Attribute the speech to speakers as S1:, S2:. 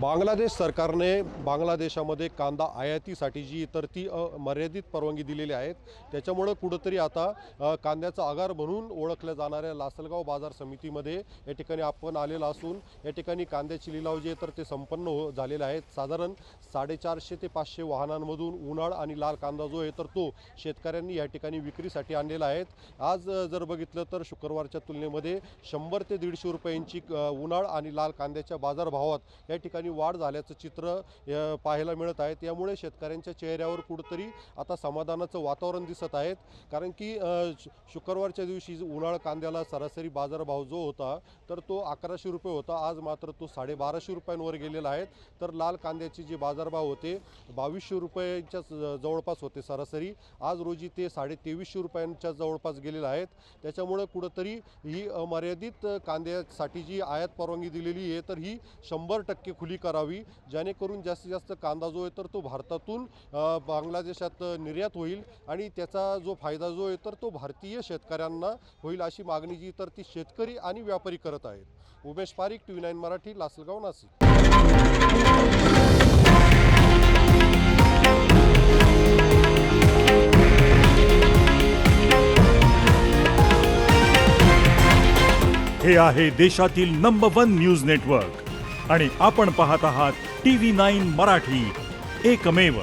S1: बांगलादेश सरकारने बांगलादेशामध्ये कांदा आयातीसाठी जी तर ती मर्यादित परवानगी दिलेली आहेत। त्याच्यामुळे कुठेतरी आता कांद्याचा आगार म्हणून ओळखल्या जाणाऱ्या लासलगाव बाजार समितीमध्ये या ठिकाणी आपण आलेला असून या ठिकाणी कांद्याचे लिलाव जे तर ते संपन्न झालेले आहेत। साधारण 450 ते 500 वाहनांमधून उन्हाळ आणि लाल कांदा जो आहे तर तो शेतकऱ्यांनी या ठिकाणी विक्रीसाठी आणलेला आहे। आज जर बघितलं तर शुक्रवारच्या तुलनेमध्ये 100 ते 150 रुपयांची उन्हाळ आणि लाल कांद्याच्या बाजारभावात या ठिकाणी वाढ झाल्याचं चित्र पाहायला मिळत आहे। त्यामुळे शेतकऱ्यांच्या चेहऱ्यावर कुठेतरी आता समाधानाचं वातावरण दिसत आहे, कारण की शुक्रवारच्या दिवशी उन्हाळ कांद्याला सरासरी बाजारभाव जो होता तर तो 1100 रुपये होता। आज मात्र तो 1250 रुपयांवर गेलेला आहे। तर लाल कांद्याचे जे बाजारभाव होते 2200 रुपयांच्या जवळपास होते सरासरी, आज रोजी ते 2350 रुपयांच्या जवळपास गेलेले आहेत। त्याच्यामुळे कुठेतरी ही अमर्यादित कांद्यासाठी जी आयात परवानगी दिलेली आहे तर ही 100% खुली करावी, जेणेकरून जास्तीत जास्त कांदा जो आहे तर तो भारतातून बांगलादेशात निर्यात होईल आणि त्याचा जो फायदा जो आहे तर तो भारतीय शेतकऱ्यांना होईल, अशी मागणी जी तर ती शेतकरी आणि व्यापारी करत आहेत। उमेश पारिक, TV9 मराठी, लासलगाव, नाशिक।
S2: हे आहे देशातील नंबर 1 न्यूज नेटवर्क आणि आपण पाहत आहात TV9 मराठी, एकमेव।